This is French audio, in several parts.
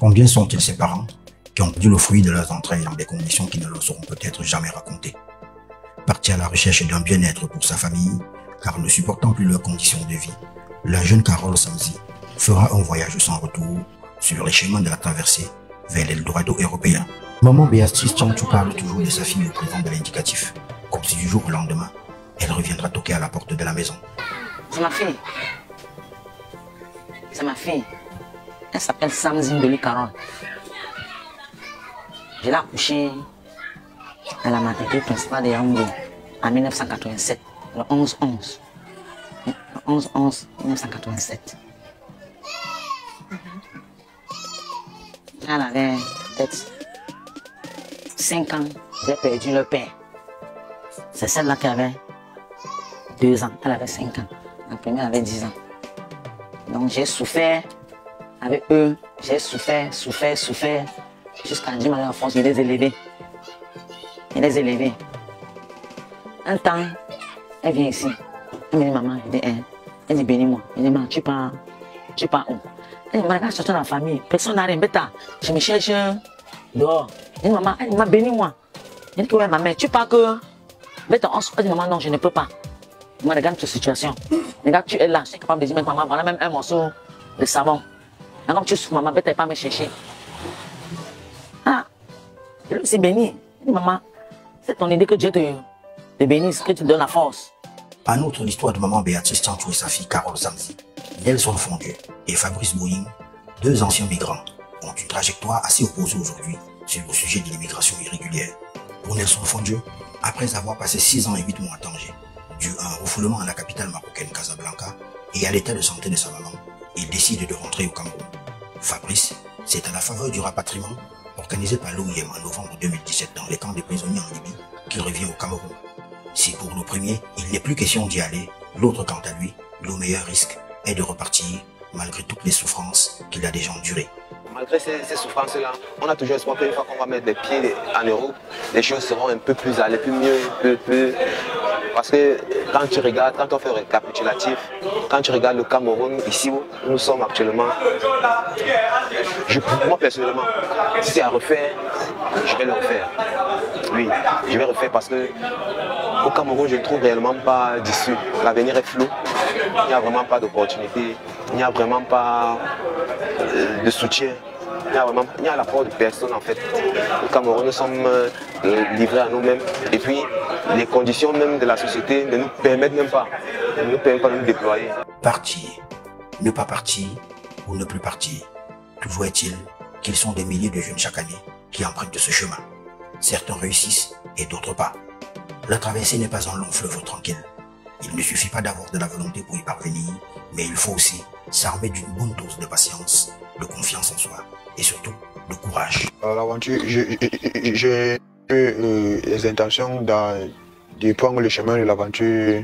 Combien sont-ils ces parents qui ont perdu le fruit de leurs entrailles dans des conditions qui ne leur seront peut-être jamais racontées? Parti à la recherche d'un bien-être pour sa famille, car ne supportant plus leurs conditions de vie, la jeune Carole Samzi fera un voyage sans retour sur les chemins de la traversée vers l'Eldorado européen. Maman Béatrice Tchantou parle toujours de sa fille au présent de l'indicatif, comme si du jour au lendemain, elle reviendra toquer à la porte de la maison. C'est ma fille. C'est ma fille. Elle s'appelle Samzi Mbeli Carole. Je l'ai accouchée à la maternité principale de Yaoundé en 1987, le 11-11. Le 11-11-1987. Elle avait peut-être 5 ans, j'ai perdu le père. C'est celle-là qui avait 2 ans, elle avait 5 ans. La première avait 10 ans. Donc j'ai souffert avec eux, j'ai souffert, jusqu'à Dieu m'a force de les élever. Un temps, elle vient ici. Elle me dit maman, elle dit bénis-moi. Elle dit maman, tu pars où? Elle dit maman, regarde, sortir dans la famille, personne n'a rien, bêta. Je me cherche dehors. Elle dit maman, elle m'a bénis-moi. Elle dit ouais maman, tu pars que? Bêta, elle dit maman, non, je ne peux pas. Moi, regarde ta situation. Regarde, tu es là, je suis capable de dire maman, voilà même un morceau de savon. Et comme tu souffres, maman, bêta, pas me chercher. Ah, je lui suis béni. Elle dit maman, c'est ton idée que Dieu te bénisse, que tu te donnes la force. En outre, l'histoire de maman Béatrice Tchantou et sa fille Carole Samzi, Nelson Fondieu et Fabrice Boying, 2 anciens migrants, ont une trajectoire assez opposée aujourd'hui sur le sujet de l'immigration irrégulière. Pour Nelson Fondieu, après avoir passé 6 ans et 8 mois à Tanger, dû à un refoulement à la capitale marocaine Casablanca et à l'état de santé de sa maman, il décide de rentrer au Cameroun. Fabrice, c'est à la faveur du rapatriement organisé par l'OIM en novembre 2017 dans les camps des prisonniers en Libye qu'il revient au Cameroun. Si pour le premier, il n'est plus question d'y aller, l'autre quant à lui, le meilleur risque est de repartir malgré toutes les souffrances qu'il a déjà endurées. Malgré ces souffrances-là, on a toujours espoir qu'une fois qu'on va mettre les pieds en Europe, les choses seront un peu plus allées, plus mieux, plus... Parce que quand tu regardes, quand on fait un récapitulatif, quand tu regardes le Cameroun, ici où nous sommes actuellement, moi personnellement, si c'est à refaire, je vais le refaire. Oui, je vais refaire parce que au Cameroun, je ne trouve réellement pas d'issue. L'avenir est flou, il n'y a vraiment pas d'opportunité, il n'y a vraiment pas de soutien. Il y a l'apport de personne en fait. Au Cameroun, nous sommes livrés à nous-mêmes. Et puis, les conditions même de la société ne nous permettent même pas, de nous déployer. Partir, ne pas partir ou ne plus partir. Toujours est-il qu'ils sont des milliers de jeunes chaque année qui empruntent ce chemin. Certains réussissent et d'autres pas. La traversée n'est pas un long fleuve tranquille. Il ne suffit pas d'avoir de la volonté pour y parvenir, mais il faut aussi s'armer d'une bonne dose de patience, de confiance en soi et surtout de courage. L'aventure, j'ai eu les intentions de prendre le chemin de l'aventure,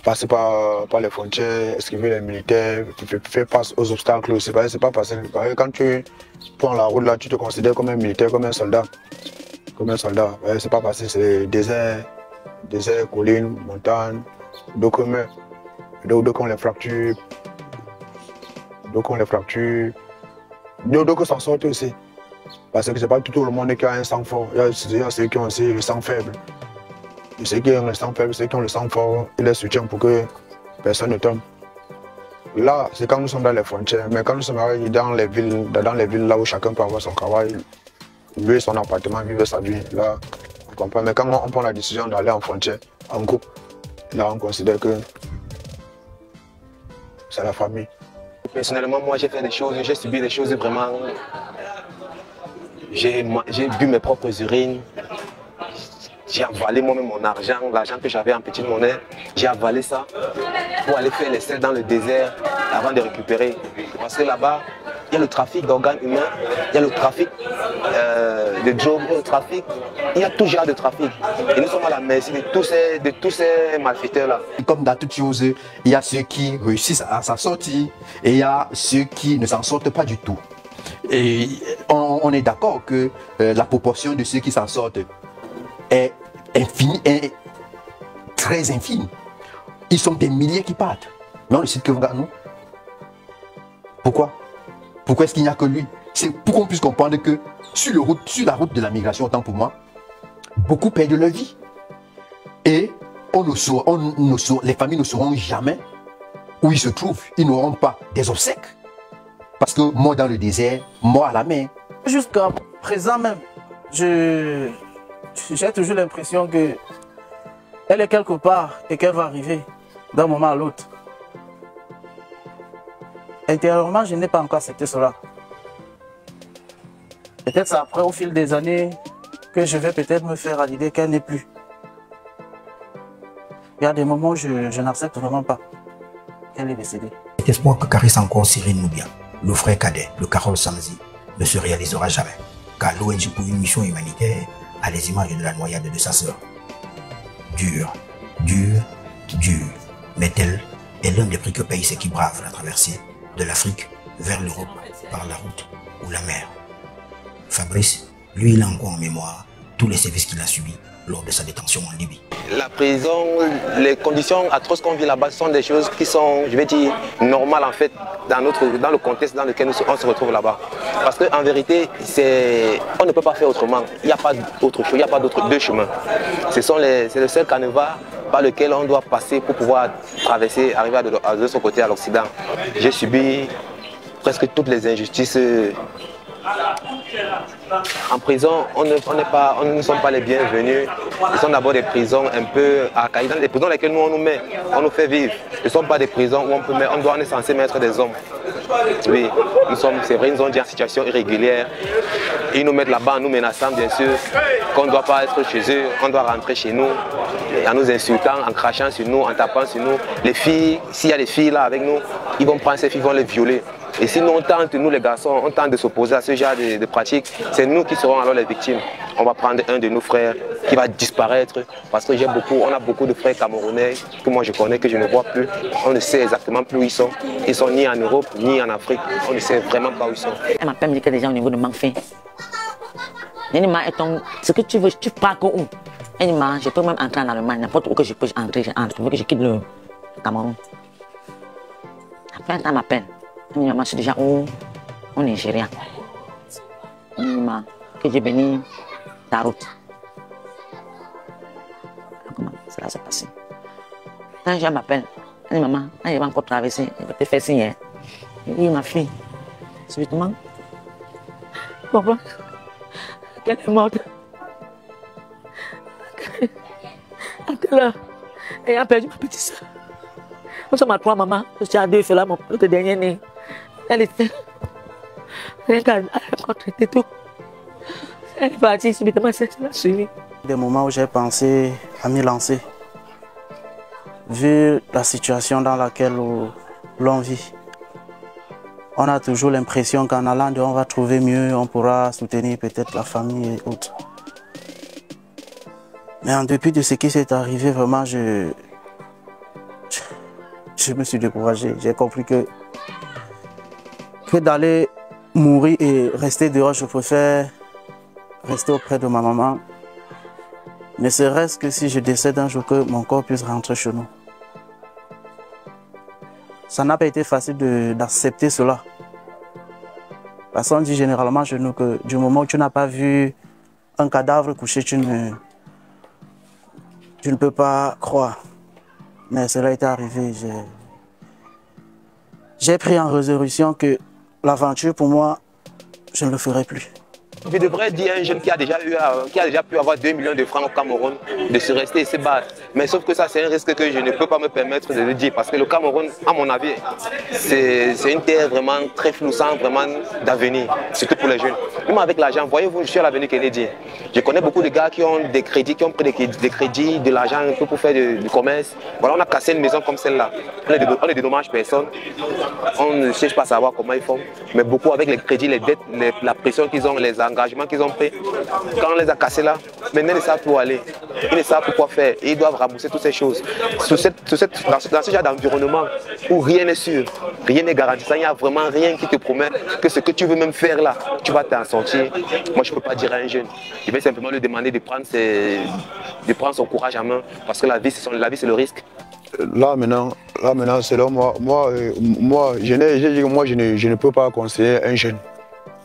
passer par les frontières, esquiver les militaires, faire face aux obstacles. C'est pas facile. Quand tu prends la route là, tu te considères comme un militaire, comme un soldat. C'est pas facile, c'est désert, collines, montagnes, dos commun, dos qu'on les fracture, qu'on s'en sorte aussi. Parce que c'est pas tout le monde qui a un sang fort, il y a ceux qui ont aussi le sang faible. Et ceux qui ont le sang faible, ceux qui ont le sang fort, ils les soutiennent pour que personne ne tombe. Là, c'est quand nous sommes dans les frontières, mais quand nous sommes dans les villes là où chacun peut avoir son travail, vivre son appartement, vivre sa vie, là, on comprend. Mais quand on prend la décision d'aller en frontière, en groupe, là, on considère que c'est la famille. Personnellement, moi, j'ai fait des choses, j'ai subi des choses vraiment... J'ai bu mes propres urines. J'ai avalé moi-même mon argent, l'argent que j'avais en petite monnaie. J'ai avalé ça pour aller faire les selles dans le désert avant de récupérer. Parce que là-bas, il y a le trafic d'organes humains, il y a le trafic de drogue, il y a tout genre de trafic. Et nous sommes à la merci de tous ces malfaiteurs-là. Comme dans toute chose, il y a ceux qui réussissent à s'en sortir et il y a ceux qui ne s'en sortent pas du tout. Et on est d'accord que la proportion de ceux qui s'en sortent est infinie, est très infime. Ils sont des milliers qui partent. Mais on ne cite que nous. Pourquoi? Pourquoi est-ce qu'il n'y a que lui? C'est pour qu'on puisse comprendre que sur la route de la migration, autant pour moi, beaucoup perdent leur vie. Et les familles ne sauront jamais où ils se trouvent. Ils n'auront pas des obsèques. Parce que mort dans le désert, mort à la mer. Jusqu'à présent même, j'ai toujours l'impression que elle est quelque part et qu'elle va arriver d'un moment à l'autre. Intérieurement, je n'ai pas encore accepté cela. Peut-être c'est après, au fil des années, que je vais peut-être me faire à l'idée qu'elle n'est plus. Il y a des moments où je n'accepte vraiment pas qu'elle est décédée. Cet espoir que caresse encore Cyril Noubia, le frère cadet de Carole Samzi, ne se réalisera jamais, car l'ONG pour une mission humanitaire a les images de la noyade de sa sœur. Dur, dur, dur, mais tel est l'un des prix que payent ceux qui bravent la traversée de l'Afrique vers l'Europe par la route ou la mer. Fabrice, lui, il a encore en mémoire tous les services qu'il a subis lors de sa détention en Libye. La prison, les conditions atroces qu'on vit là-bas sont des choses qui sont, je vais dire, normales en fait, dans le contexte dans lequel on se retrouve là-bas. Parce qu'en vérité, on ne peut pas faire autrement. Il n'y a pas d'autre chose, il n'y a pas d'autres deux chemins. C'est le seul canevas par lequel on doit passer pour pouvoir traverser, arriver de l'autre côté, à l'Occident. J'ai subi presque toutes les injustices. En prison, on ne sommes pas les bienvenus. Ce sont d'abord des prisons un peu archaïques. Dans les prisons dans lesquelles nous on nous met, on nous fait vivre. Ce ne sont pas des prisons où on est censé mettre des hommes. Oui, c'est vrai, ils nous ont dit en situation irrégulière. Ils nous mettent là-bas en nous menaçant, bien sûr, qu'on ne doit pas être chez eux, on doit rentrer chez nous, en nous insultant, en crachant sur nous, en tapant sur nous. Les filles, s'il y a des filles là avec nous, ils vont prendre ces filles, ils vont les violer. Et si nous, on tente, nous les garçons, on tente de s'opposer à ce genre de pratiques, c'est nous qui serons alors les victimes. On va prendre un de nos frères qui va disparaître parce que on a beaucoup de frères camerounais que moi je connais, que je ne vois plus. On ne sait exactement plus où ils sont. Ils sont ni en Europe, ni en Afrique. On ne sait vraiment pas où ils sont. Elle m'appelle me dit que déjà au niveau de Manfin. Ce que tu veux, tu pars où? Elle dit, je peux même entrer en Allemagne, n'importe où que je peux entrer, je veux que je quitte le Cameroun. Après, elle m'appelle. Elle me dit, je suis déjà au Nigeria. Elle me dit, que j'ai béni ta route. Comment cela s'est passé? Quand je m'appelle, elle dit, maman, elle va encore traverser, elle va te faire signe. Oui, ma fille, subitement, tu comprends qu'elle est morte. Elle a perdu ma petite soeur. Nous sommes à 3 mamans, je suis à 2, c'est là mon dernier né. Elle était. Elle a traité tout. Elle est partie subitement, c'est la suivi. Des moments où j'ai pensé à m'y lancer, vu la situation dans laquelle l'on vit. On a toujours l'impression qu'en allant dehors, on va trouver mieux, on pourra soutenir peut-être la famille et autres. Mais en dépit de ce qui s'est arrivé, vraiment, je me suis découragé. J'ai compris que d'aller mourir et rester dehors, je préfère rester auprès de ma maman. Ne serait-ce que si je décède un jour, que mon corps puisse rentrer chez nous. Ça n'a pas été facile d'accepter cela. Parce qu'on dit généralement chez nous que du moment où tu n'as pas vu un cadavre couché, tu ne peux pas croire. Mais cela est arrivé. J'ai pris en résolution que l'aventure, pour moi, je ne le ferai plus. Je devrais dire à un jeune qui a déjà pu avoir 2 millions de francs au Cameroun de se rester et se battre. Mais sauf que ça, c'est un risque que je ne peux pas me permettre de le dire. Parce que le Cameroun, à mon avis, c'est une terre vraiment très floue, sans vraiment d'avenir, surtout pour les jeunes. Même avec l'argent, voyez-vous, je suis à l'avenue Kennedy. Je connais beaucoup de gars qui ont des crédits, qui ont pris des crédits, de l'argent un peu pour faire du commerce. Voilà, on a cassé une maison comme celle-là. On ne dédommage personne. On ne cherche pas à savoir comment ils font. Mais beaucoup avec les crédits, les dettes, la pression qu'ils ont, les engagements qu'ils ont pris. Quand on les a cassés là, maintenant ils ne savent plus où aller. Ils ne savent plus quoi faire. Et ils doivent rembourser toutes ces choses. Dans ce genre d'environnement où rien n'est sûr, rien n'est garanti, il n'y a vraiment rien qui te promet que ce que tu veux même faire là, tu vas t'en sortir. Moi je ne peux pas dire à un jeune. Je vais simplement lui demander de prendre son courage en main. Parce que la vie c'est le risque. Là maintenant, selon moi, je ne peux pas conseiller un jeune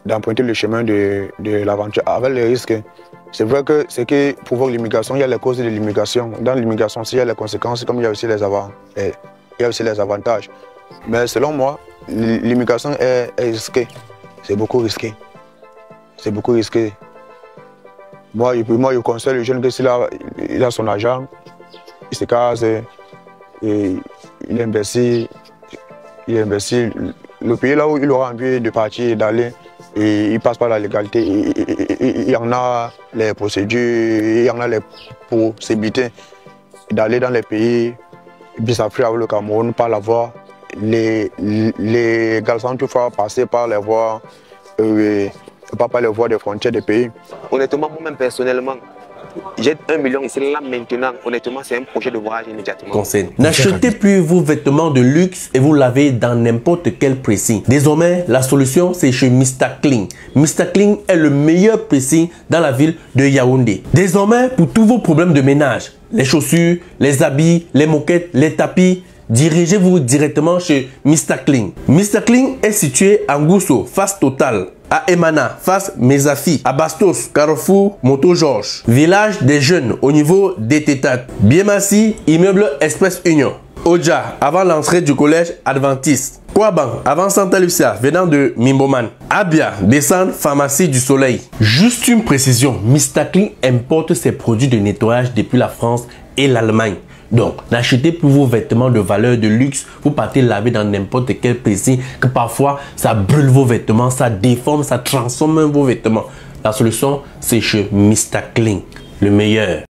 d'emprunter le chemin de l'aventure avec les risques. C'est vrai que ce qui provoque l'immigration, il y a les causes de l'immigration. Dans l'immigration, il y a les conséquences, comme il y a aussi les avantages. Mais selon moi, l'immigration est risquée. C'est beaucoup risqué. C'est beaucoup risqué. Moi, je conseille le jeune que s'il a son argent, il se case, et il investit. Le pays là où il aura envie de partir, d'aller, et il passe par la légalité. Il y en a les procédures, il y en a les possibilités d'aller dans les pays Bissau avec le Cameroun par la voie. Les garçons toutefois passer par les voies, pas par les voies des frontières des pays. Honnêtement, moi-même personnellement, j'ai 1 million ici là maintenant. Honnêtement, c'est un projet de voyage immédiatement. Conseil. N'achetez plus vos vêtements de luxe et vous lavez dans n'importe quel pressing. Désormais, la solution c'est chez Mr Clean. Mr Clean est le meilleur pressing dans la ville de Yaoundé. Désormais, pour tous vos problèmes de ménage, les chaussures, les habits, les moquettes, les tapis, dirigez-vous directement chez Mr Clean. Mr Clean est situé à Ngousso, face Total, à Emana, face Mesafi, à Bastos, Carrefour, Moto Georges, village des jeunes au niveau des Tétates, Biemassi, immeuble Express Union, Oja, avant l'entrée du collège Adventiste, Kouaban, avant Santa Lucia, venant de Mimboman, Abia, descente Pharmacie du Soleil. Juste une précision, Mr Clean importe ses produits de nettoyage depuis la France et l'Allemagne. Donc, n'achetez plus vos vêtements de valeur de luxe. Vous partez laver dans n'importe quel pressing que parfois ça brûle vos vêtements, ça déforme, ça transforme vos vêtements. La solution, c'est chez Mr Clean, le meilleur.